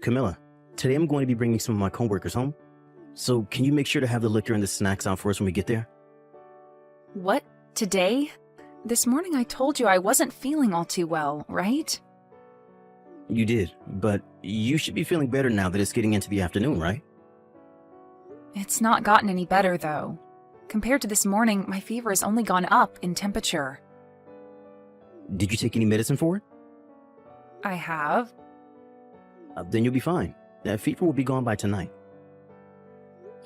Camilla, today I'm going to be bringing some of my coworkers home. So can you make sure to have the liquor and the snacks out for us when we get there? What? Today? This morning I told you I wasn't feeling all too well, right? You did, but you should be feeling better now that it's getting into the afternoon, right? It's not gotten any better, though. Compared to this morning, my fever has only gone up in temperature. Did you take any medicine for it? I have. Then you'll be fine. That fever will be gone by tonight.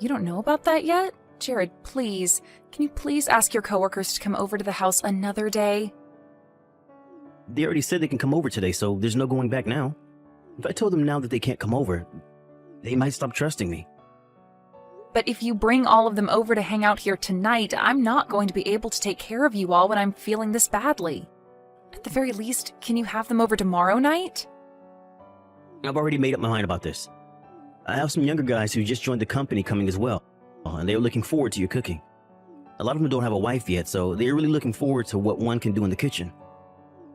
You don't know about that yet? Jared, please. Can you please ask your coworkers to come over to the house another day? They already said they can come over today, so there's no going back now. If I told them now that they can't come over, they might stop trusting me. But if you bring all of them over to hang out here tonight, I'm not going to be able to take care of you all when I'm feeling this badly. At the very least, can you have them over tomorrow night? I've already made up my mind about this. I have some younger guys who just joined the company coming as well, and they're looking forward to your cooking. A lot of them don't have a wife yet, so they're really looking forward to what one can do in the kitchen.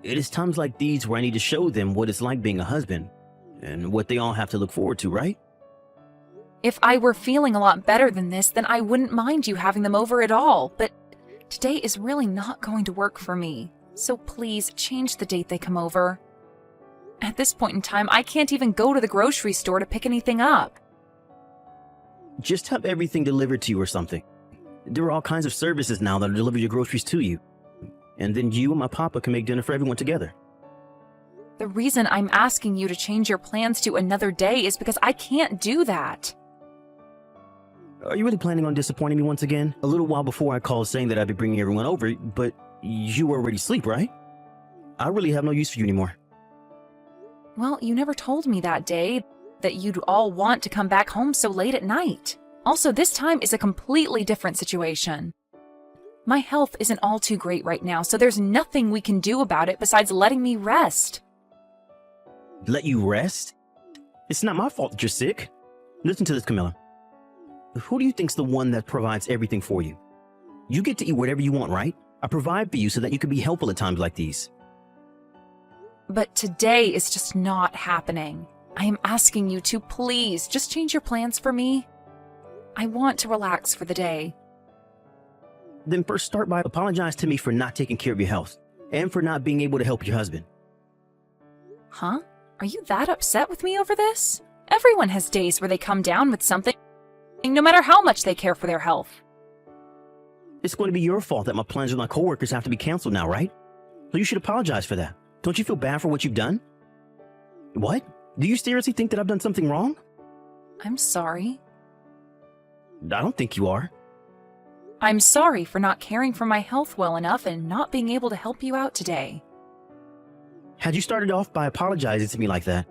It is times like these where I need to show them what it's like being a husband, and what they all have to look forward to, right? If I were feeling a lot better than this, then I wouldn't mind you having them over at all, but today is really not going to work for me. So please change the date they come over. At this point in time, I can't even go to the grocery store to pick anything up. Just have everything delivered to you or something. There are all kinds of services now that'll deliver your groceries to you. And then you and my papa can make dinner for everyone together. The reason I'm asking you to change your plans to another day is because I can't do that. Are you really planning on disappointing me once again? A little while before I called saying that I'd be bringing everyone over, but you were already asleep, right? I really have no use for you anymore. Well, you never told me that day that you'd all want to come back home so late at night. Also, this time is a completely different situation. My health isn't all too great right now, so there's nothing we can do about it besides letting me rest. Let you rest? It's not my fault that you're sick. Listen to this, Camilla. Who do you think's the one that provides everything for you? You get to eat whatever you want, right? I provide for you so that you can be helpful at times like these. But today is just not happening. I am asking you to please just change your plans for me. I want to relax for the day. Then first start by apologizing to me for not taking care of your health and for not being able to help your husband. Huh? Are you that upset with me over this? Everyone has days where they come down with something, no matter how much they care for their health. It's going to be your fault that my plans with my coworkers have to be canceled now, right? So you should apologize for that. Don't you feel bad for what you've done? What? Do you seriously think that I've done something wrong? I'm sorry. I don't think you are. I'm sorry for not caring for my health well enough and not being able to help you out today. Had you started off by apologizing to me like that,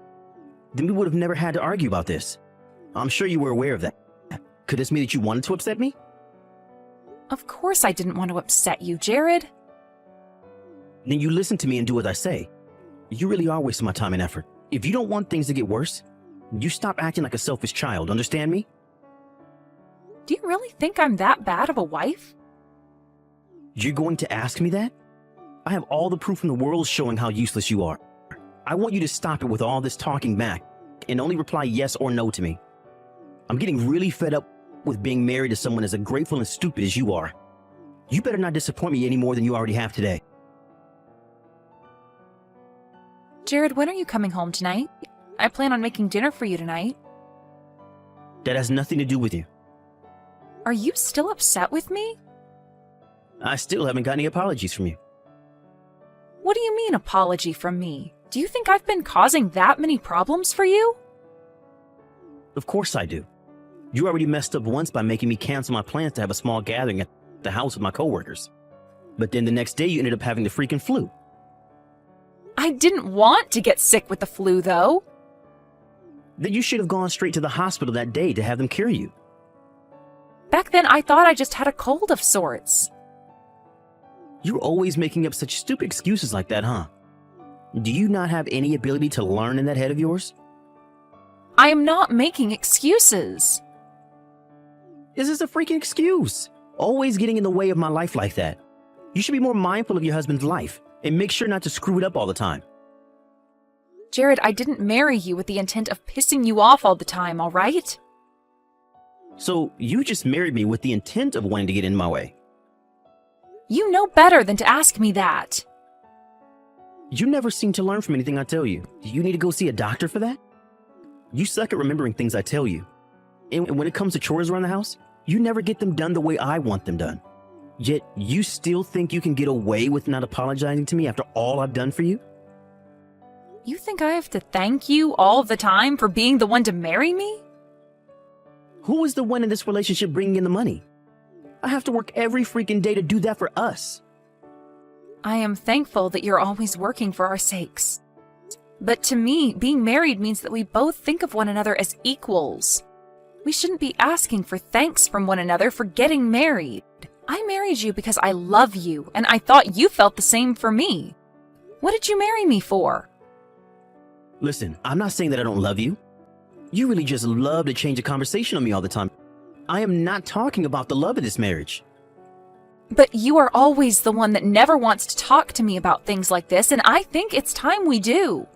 then we would have never had to argue about this. I'm sure you were aware of that. Could this mean that you wanted to upset me? Of course I didn't want to upset you, Jared. Then you listen to me and do what I say. You really are wasting my time and effort. If you don't want things to get worse, you stop acting like a selfish child, understand me? Do you really think I'm that bad of a wife? You're going to ask me that? I have all the proof in the world showing how useless you are. I want you to stop it with all this talking back and only reply yes or no to me. I'm getting really fed up with being married to someone as ungrateful and stupid as you are. You better not disappoint me any more than you already have today. Jared, when are you coming home tonight? I plan on making dinner for you tonight. That has nothing to do with you. Are you still upset with me? I still haven't got any apologies from you. What do you mean, apology from me? Do you think I've been causing that many problems for you? Of course I do. You already messed up once by making me cancel my plans to have a small gathering at the house with my coworkers. But then the next day you ended up having the freaking flu. I didn't want to get sick with the flu, though. Then you should have gone straight to the hospital that day to have them cure you. Back then, I thought I just had a cold of sorts. You're always making up such stupid excuses like that, huh? Do you not have any ability to learn in that head of yours? I am not making excuses. This is a freaking excuse. Always getting in the way of my life like that. You should be more mindful of your husband's life and make sure not to screw it up all the time. Jared, I didn't marry you with the intent of pissing you off all the time, all right? So you just married me with the intent of wanting to get in my way. You know better than to ask me that. You never seem to learn from anything I tell you. Do you need to go see a doctor for that? You suck at remembering things I tell you. And when it comes to chores around the house, you never get them done the way I want them done. Yet you still think you can get away with not apologizing to me after all I've done for you? You think I have to thank you all the time for being the one to marry me? Who is the one in this relationship bringing in the money? I have to work every freaking day to do that for us. I am thankful that you're always working for our sakes. But to me, being married means that we both think of one another as equals. We shouldn't be asking for thanks from one another for getting married. I married you because I love you, and I thought you felt the same for me. What did you marry me for? Listen, I'm not saying that I don't love you. You really just love to change the conversation on me all the time. I am not talking about the love of this marriage. But you are always the one that never wants to talk to me about things like this, and I think it's time we do.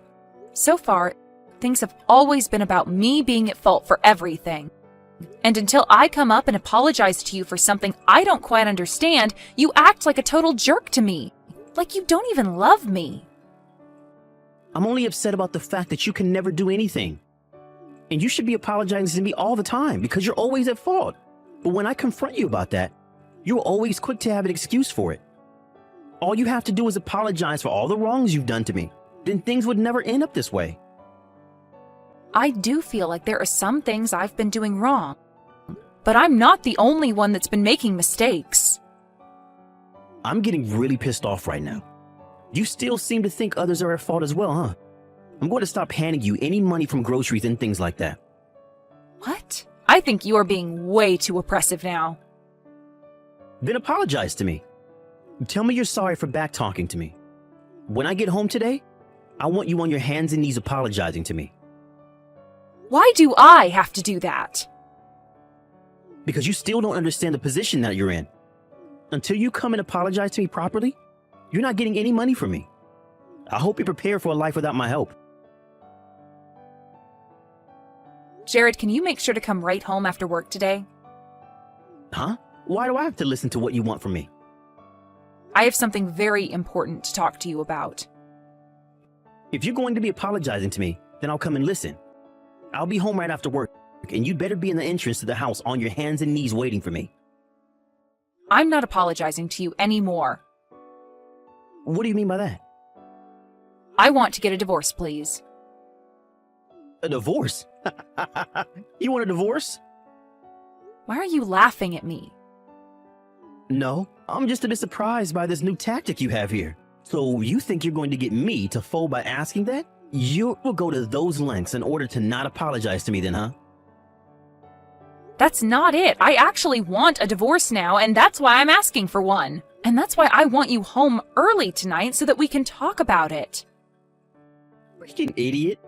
So far, things have always been about me being at fault for everything. And until I come up and apologize to you for something I don't quite understand, you act like a total jerk to me. Like you don't even love me. I'm only upset about the fact that you can never do anything. And you should be apologizing to me all the time because you're always at fault. But when I confront you about that, you're always quick to have an excuse for it. All you have to do is apologize for all the wrongs you've done to me. Then things would never end up this way. I do feel like there are some things I've been doing wrong. But I'm not the only one that's been making mistakes. I'm getting really pissed off right now. You still seem to think others are at fault as well, huh? I'm going to stop handing you any money from groceries and things like that. What? I think you are being way too oppressive now. Then apologize to me. Tell me you're sorry for back-talking to me. When I get home today, I want you on your hands and knees apologizing to me. Why do I have to do that? Because you still don't understand the position that you're in. Until you come and apologize to me properly, you're not getting any money from me. I hope you're prepared for a life without my help. Jared, can you make sure to come right home after work today? Huh? Why do I have to listen to what you want from me? I have something very important to talk to you about. If you're going to be apologizing to me, then I'll come and listen. I'll be home right after work, and you'd better be in the entrance to the house on your hands and knees waiting for me. I'm not apologizing to you anymore. What do you mean by that? I want to get a divorce, please. A divorce? You want a divorce? Why are you laughing at me? No, I'm just a bit surprised by this new tactic you have here. So you think you're going to get me to fold by asking that? You will go to those lengths in order to not apologize to me then, huh? That's not it. I actually want a divorce now, and that's why I'm asking for one. And that's why I want you home early tonight so that we can talk about it. Freaking idiot.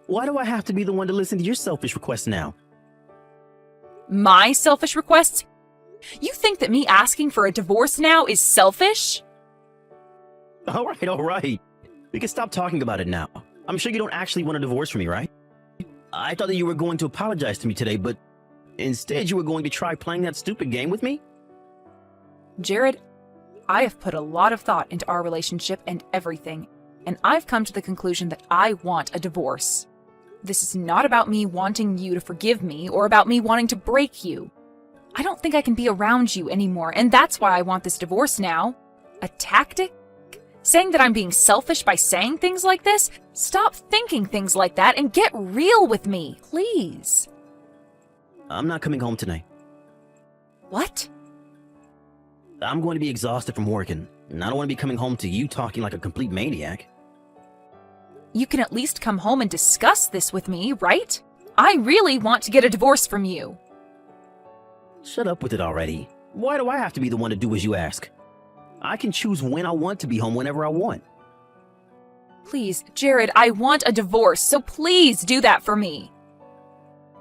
Why do I have to be the one to listen to your selfish requests now? My selfish requests? You think that me asking for a divorce now is selfish? All right. We can stop talking about it now. I'm sure you don't actually want a divorce from me, right? I thought that you were going to apologize to me today, but instead you were going to try playing that stupid game with me? Jared, I have put a lot of thought into our relationship and everything, and I've come to the conclusion that I want a divorce. This is not about me wanting you to forgive me or about me wanting to break you. I don't think I can be around you anymore, and that's why I want this divorce now. A tactic? Saying that I'm being selfish by saying things like this? Stop thinking things like that and get real with me, please. I'm not coming home tonight. What? I'm going to be exhausted from working, and I don't want to be coming home to you talking like a complete maniac. You can at least come home and discuss this with me, right? I really want to get a divorce from you. Shut up with it already. Why do I have to be the one to do as you ask? I can choose when I want to be home whenever I want. Please, Jared, I want a divorce, so please do that for me.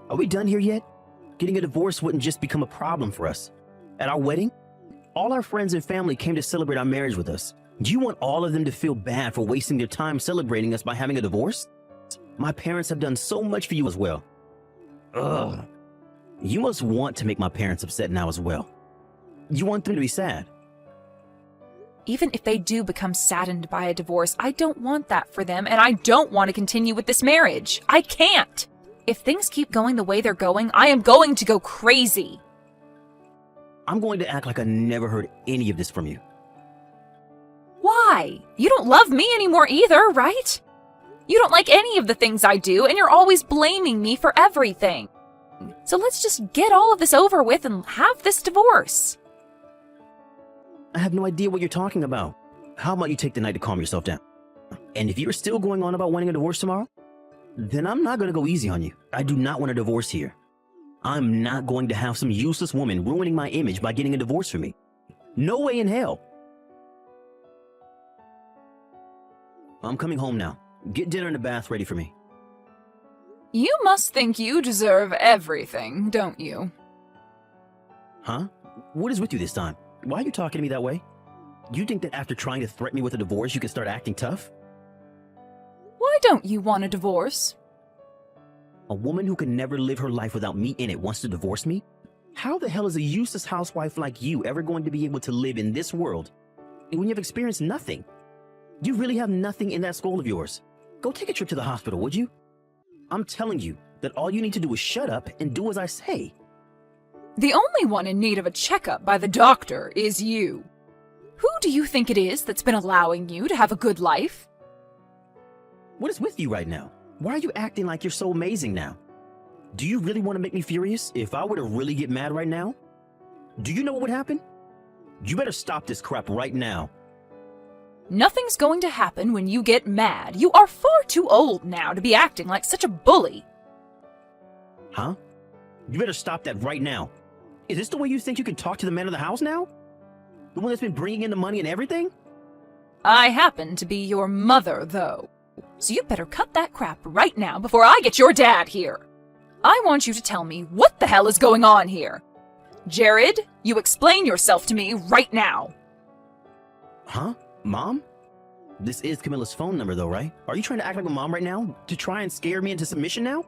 Are we done here yet? Getting a divorce wouldn't just become a problem for us. At our wedding, all our friends and family came to celebrate our marriage with us. Do you want all of them to feel bad for wasting their time celebrating us by having a divorce? My parents have done so much for you as well. Ugh. You must want to make my parents upset now as well. You want them to be sad. Even if they do become saddened by a divorce, I don't want that for them, and I don't want to continue with this marriage. I can't. If things keep going the way they're going, I am going to go crazy. I'm going to act like I never heard any of this from you. Why? You don't love me anymore either, right? You don't like any of the things I do, and you're always blaming me for everything. So let's just get all of this over with and have this divorce. I have no idea what you're talking about. How about you take the night to calm yourself down? And if you're still going on about wanting a divorce tomorrow, then I'm not going to go easy on you. I do not want a divorce here. I'm not going to have some useless woman ruining my image by getting a divorce from me. No way in hell. I'm coming home now. Get dinner and a bath ready for me. You must think you deserve everything, don't you? Huh? What is with you this time? Why are you talking to me that way? You think that after trying to threaten me with a divorce, you can start acting tough? Why don't you want a divorce? A woman who can never live her life without me in it wants to divorce me? How the hell is a useless housewife like you ever going to be able to live in this world when you've experienced nothing? You really have nothing in that skull of yours. Go take a trip to the hospital, would you? I'm telling you that all you need to do is shut up and do as I say. The only one in need of a checkup by the doctor is you. Who do you think it is that's been allowing you to have a good life? What is with you right now? Why are you acting like you're so amazing now? Do you really want to make me furious if I were to really get mad right now? Do you know what would happen? You better stop this crap right now. Nothing's going to happen when you get mad. You are far too old now to be acting like such a bully. Huh? You better stop that right now. Is this the way you think you can talk to the man of the house now? The one that's been bringing in the money and everything? I happen to be your mother, though. So you better cut that crap right now before I get your dad here. I want you to tell me what the hell is going on here. Jared, you explain yourself to me right now. Huh? Mom? This is Camilla's phone number though, right? Are you trying to act like a mom right now? To try and scare me into submission now?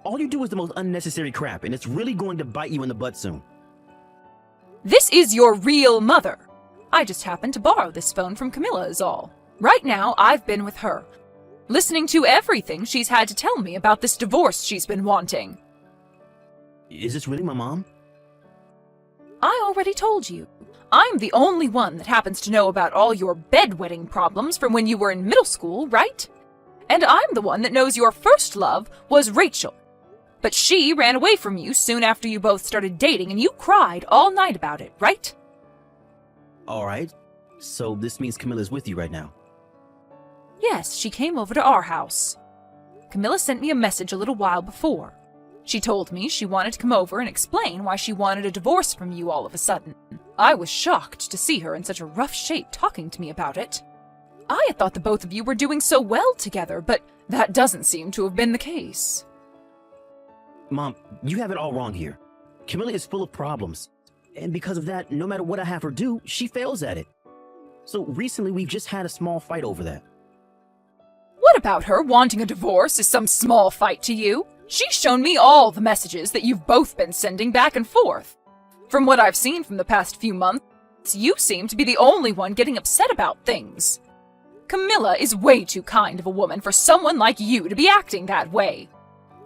All you do is the most unnecessary crap, and it's really going to bite you in the butt soon. This is your real mother. I just happened to borrow this phone from Camilla is all. Right now, I've been with her, listening to everything she's had to tell me about this divorce she's been wanting. Is this really my mom? I already told you. I'm the only one that happens to know about all your bedwetting problems from when you were in middle school, right? And I'm the one that knows your first love was Rachel. But she ran away from you soon after you both started dating, and you cried all night about it, right? Alright, so this means Camilla's with you right now. Yes, she came over to our house. Camilla sent me a message a little while before. She told me she wanted to come over and explain why she wanted a divorce from you all of a sudden. I was shocked to see her in such a rough shape talking to me about it. I had thought the both of you were doing so well together, but that doesn't seem to have been the case. Mom, you have it all wrong here. Camilla is full of problems. And because of that, no matter what I have her do, she fails at it. So recently we've just had a small fight over that. What about her wanting a divorce is some small fight to you? She's shown me all the messages that you've both been sending back and forth. From what I've seen from the past few months, you seem to be the only one getting upset about things. Camilla is way too kind of a woman for someone like you to be acting that way.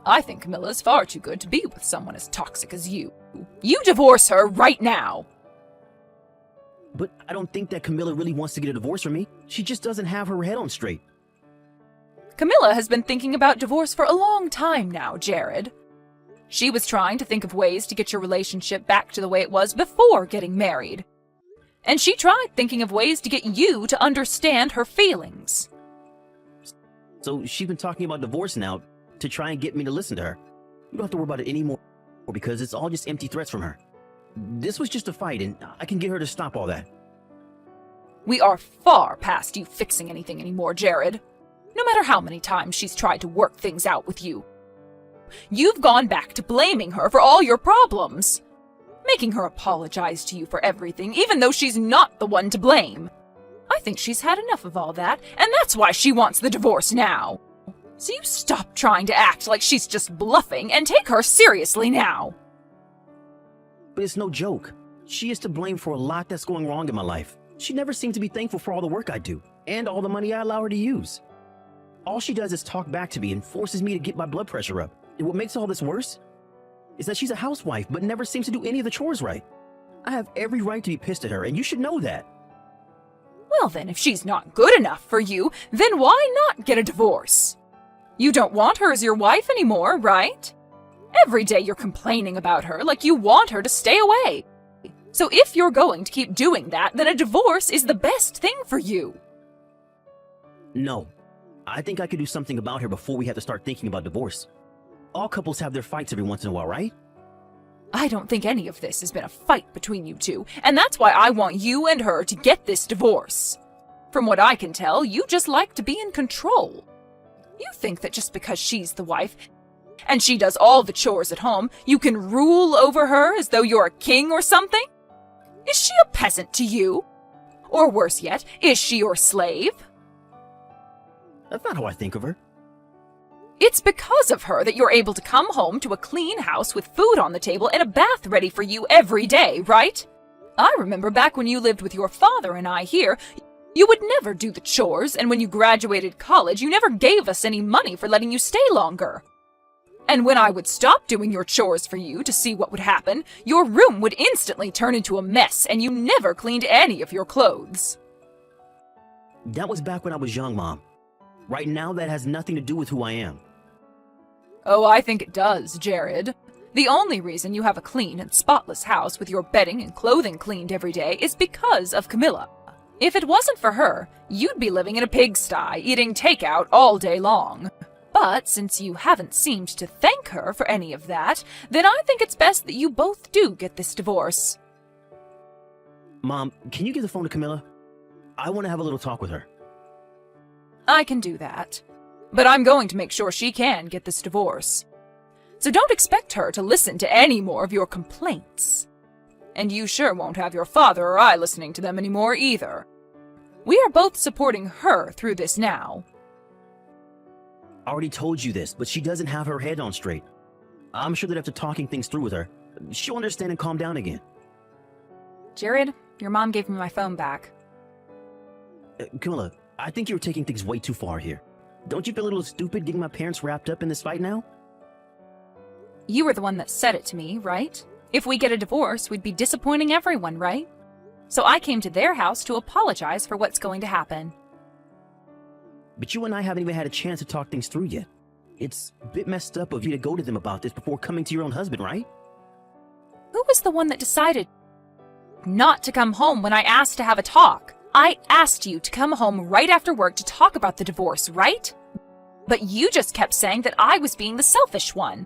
I think Camilla's far too good to be with someone as toxic as you. You divorce her right now. But I don't think that Camilla really wants to get a divorce from me. She just doesn't have her head on straight. Camilla has been thinking about divorce for a long time now, Jared. She was trying to think of ways to get your relationship back to the way it was before getting married. And she tried thinking of ways to get you to understand her feelings. So she's been talking about divorce now to try and get me to listen to her. You don't have to worry about it anymore because it's all just empty threats from her. This was just a fight and I can get her to stop all that. We are far past you fixing anything anymore, Jared. No matter how many times she's tried to work things out with you. You've gone back to blaming her for all your problems. Making her apologize to you for everything, even though she's not the one to blame. I think she's had enough of all that, and that's why she wants the divorce now. So you stop trying to act like she's just bluffing and take her seriously now. But it's no joke. She is to blame for a lot that's going wrong in my life. She never seemed to be thankful for all the work I do, and all the money I allow her to use. All she does is talk back to me and forces me to get my blood pressure up. And what makes all this worse is that she's a housewife, but never seems to do any of the chores right. I have every right to be pissed at her, and you should know that. Well then, if she's not good enough for you, then why not get a divorce? You don't want her as your wife anymore, right? Every day you're complaining about her like you want her to stay away. So if you're going to keep doing that, then a divorce is the best thing for you. No. I think I could do something about her before we have to start thinking about divorce. All couples have their fights every once in a while, right? I don't think any of this has been a fight between you two, and that's why I want you and her to get this divorce. From what I can tell, you just like to be in control. You think that just because she's the wife, and she does all the chores at home, you can rule over her as though you're a king or something? Is she a peasant to you? Or worse yet, is she your slave? That's not how I think of her. It's because of her that you're able to come home to a clean house with food on the table and a bath ready for you every day, right? I remember back when you lived with your father and I here, you would never do the chores, and when you graduated college, you never gave us any money for letting you stay longer. And when I would stop doing your chores for you to see what would happen, your room would instantly turn into a mess, and you never cleaned any of your clothes. That was back when I was young, Mom. Right now, that has nothing to do with who I am. Oh, I think it does, Jared. The only reason you have a clean and spotless house with your bedding and clothing cleaned every day is because of Camilla. If it wasn't for her, you'd be living in a pigsty, eating takeout all day long. But since you haven't seemed to thank her for any of that, then I think it's best that you both do get this divorce. Mom, can you give the phone to Camilla? I want to have a little talk with her. I can do that. But I'm going to make sure she can get this divorce. So don't expect her to listen to any more of your complaints. And you sure won't have your father or I listening to them anymore either. We are both supporting her through this now. I already told you this, but she doesn't have her head on straight. I'm sure that after talking things through with her, she'll understand and calm down again. Jared, your mom gave me my phone back. Camilla, I think you're taking things way too far here. Don't you feel a little stupid getting my parents wrapped up in this fight now? You were the one that said it to me, right? If we get a divorce, we'd be disappointing everyone, right? So I came to their house to apologize for what's going to happen. But you and I haven't even had a chance to talk things through yet. It's a bit messed up of you to go to them about this before coming to your own husband, right? Who was the one that decided not to come home when I asked to have a talk? I asked you to come home right after work to talk about the divorce, right? But you just kept saying that I was being the selfish one.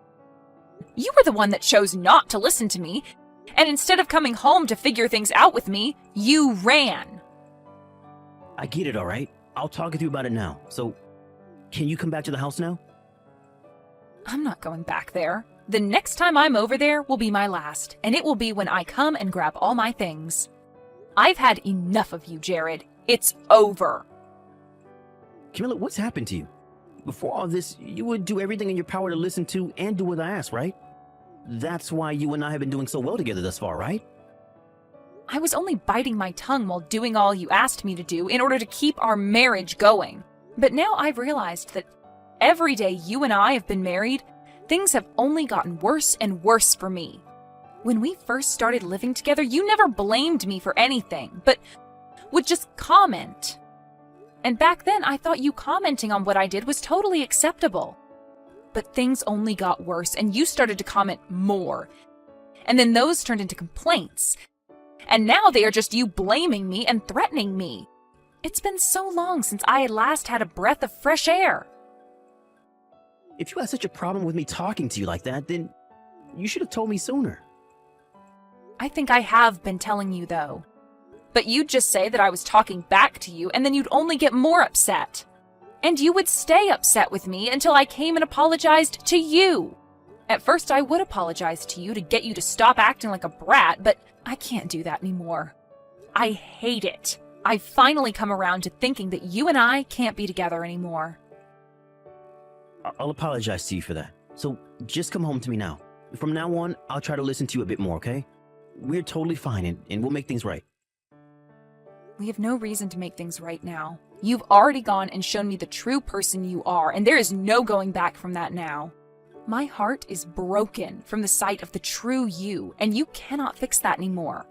You were the one that chose not to listen to me, and instead of coming home to figure things out with me, you ran. I get it, all right? I'll talk with you about it now. So, can you come back to the house now? I'm not going back there. The next time I'm over there will be my last, and it will be when I come and grab all my things. I've had enough of you, Jared. It's over. Camilla, what's happened to you? Before all this, you would do everything in your power to listen to and do what I asked, right? That's why you and I have been doing so well together thus far, right? I was only biting my tongue while doing all you asked me to do in order to keep our marriage going. But now I've realized that every day you and I have been married, things have only gotten worse and worse for me. When we first started living together, you never blamed me for anything, but would just comment. And back then, I thought you commenting on what I did was totally acceptable. But things only got worse, and you started to comment more. And then those turned into complaints. And now they are just you blaming me and threatening me. It's been so long since I had last had a breath of fresh air. If you had such a problem with me talking to you like that, then you should have told me sooner. I think I have been telling you, though. But you'd just say that I was talking back to you, and then you'd only get more upset. And you would stay upset with me until I came and apologized to you. At first, I would apologize to you to get you to stop acting like a brat, but I can't do that anymore. I hate it. I've finally come around to thinking that you and I can't be together anymore. I'll apologize to you for that. So just come home to me now. From now on, I'll try to listen to you a bit more, okay? We're totally fine and we'll make things right. We have no reason to make things right now. You've already gone and shown me the true person you are, and there is no going back from that now. My heart is broken from the sight of the true you, and you cannot fix that anymore.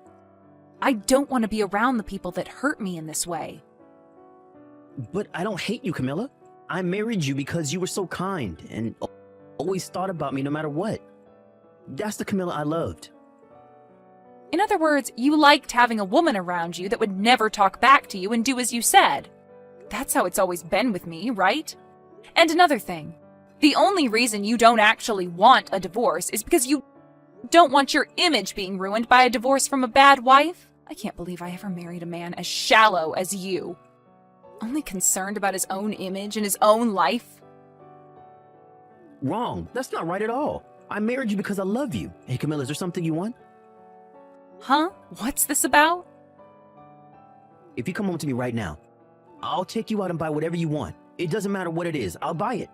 I don't want to be around the people that hurt me in this way. But I don't hate you, Camilla. I married you because you were so kind and always thought about me no matter what. That's the Camilla I loved. In other words, you liked having a woman around you that would never talk back to you and do as you said. That's how it's always been with me, right? And another thing, the only reason you don't actually want a divorce is because you don't want your image being ruined by a divorce from a bad wife. I can't believe I ever married a man as shallow as you. Only concerned about his own image and his own life. Wrong. That's not right at all. I married you because I love you. Hey, Camilla, is there something you want? Huh? What's this about? If you come home to me right now, I'll take you out and buy whatever you want. It doesn't matter what it is. I'll buy it.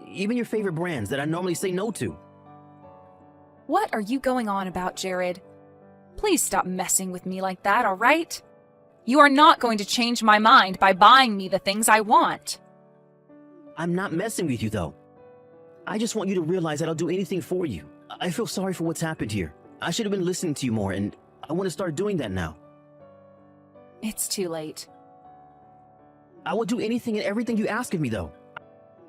Even your favorite brands that I normally say no to. What are you going on about, Jared? Please stop messing with me like that, all right? You are not going to change my mind by buying me the things I want. I'm not messing with you, though. I just want you to realize that I'll do anything for you. I feel sorry for what's happened here. I should have been listening to you more, and I want to start doing that now. It's too late. I will do anything and everything you ask of me, though.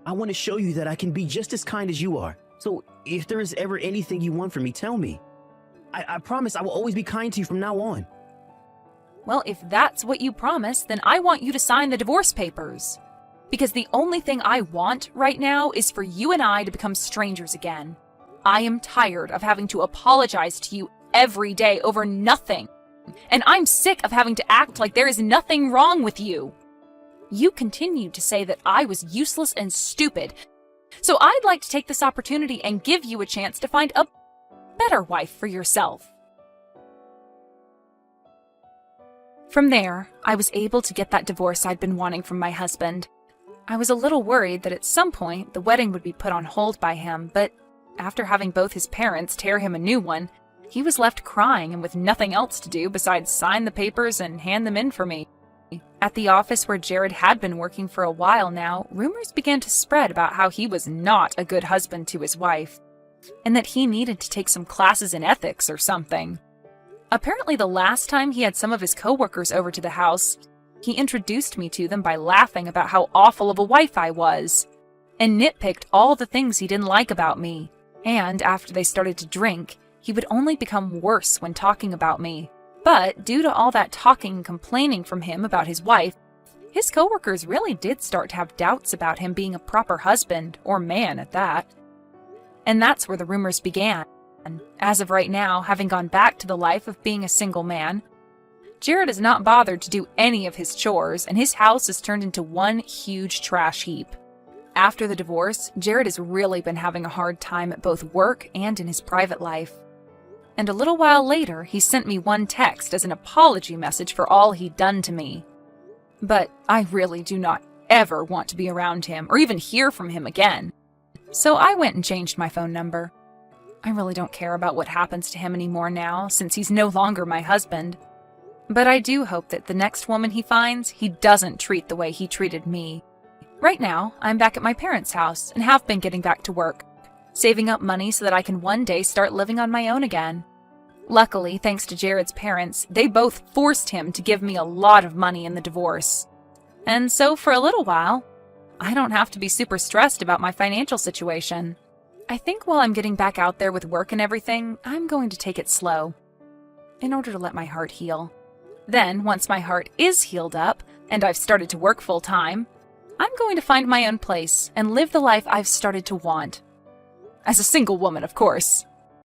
I want to show you that I can be just as kind as you are. So if there is ever anything you want from me, tell me. I promise I will always be kind to you from now on. Well, if that's what you promise, then I want you to sign the divorce papers. Because the only thing I want right now is for you and I to become strangers again. I am tired of having to apologize to you every day over nothing. And I'm sick of having to act like there is nothing wrong with you. You continued to say that I was useless and stupid. So I'd like to take this opportunity and give you a chance to find a better wife for yourself. From there, I was able to get that divorce I'd been wanting from my husband. I was a little worried that at some point the wedding would be put on hold by him, but after having both his parents tear him a new one, he was left crying and with nothing else to do besides sign the papers and hand them in for me. At the office where Jared had been working for a while now, rumors began to spread about how he was not a good husband to his wife, and that he needed to take some classes in ethics or something. Apparently the last time he had some of his coworkers over to the house, he introduced me to them by laughing about how awful of a wife I was, and nitpicked all the things he didn't like about me. And after they started to drink, he would only become worse when talking about me. But due to all that talking and complaining from him about his wife, his coworkers really did start to have doubts about him being a proper husband, or man at that. And that's where the rumors began. As of right now, having gone back to the life of being a single man, Jared is not bothered to do any of his chores, and his house is turned into one huge trash heap. After the divorce, Jared has really been having a hard time at both work and in his private life. And a little while later, he sent me one text as an apology message for all he'd done to me. But I really do not ever want to be around him or even hear from him again. So I went and changed my phone number. I really don't care about what happens to him anymore now, since he's no longer my husband. But I do hope that the next woman he finds, he doesn't treat the way he treated me. Right now, I'm back at my parents' house and have been getting back to work, saving up money so that I can one day start living on my own again. Luckily, thanks to Jared's parents, they both forced him to give me a lot of money in the divorce. And so for a little while, I don't have to be super stressed about my financial situation. I think while I'm getting back out there with work and everything, I'm going to take it slow, in order to let my heart heal. Then, once my heart is healed up, and I've started to work full-time, I'm going to find my own place and live the life I've started to want. As a single woman, of course.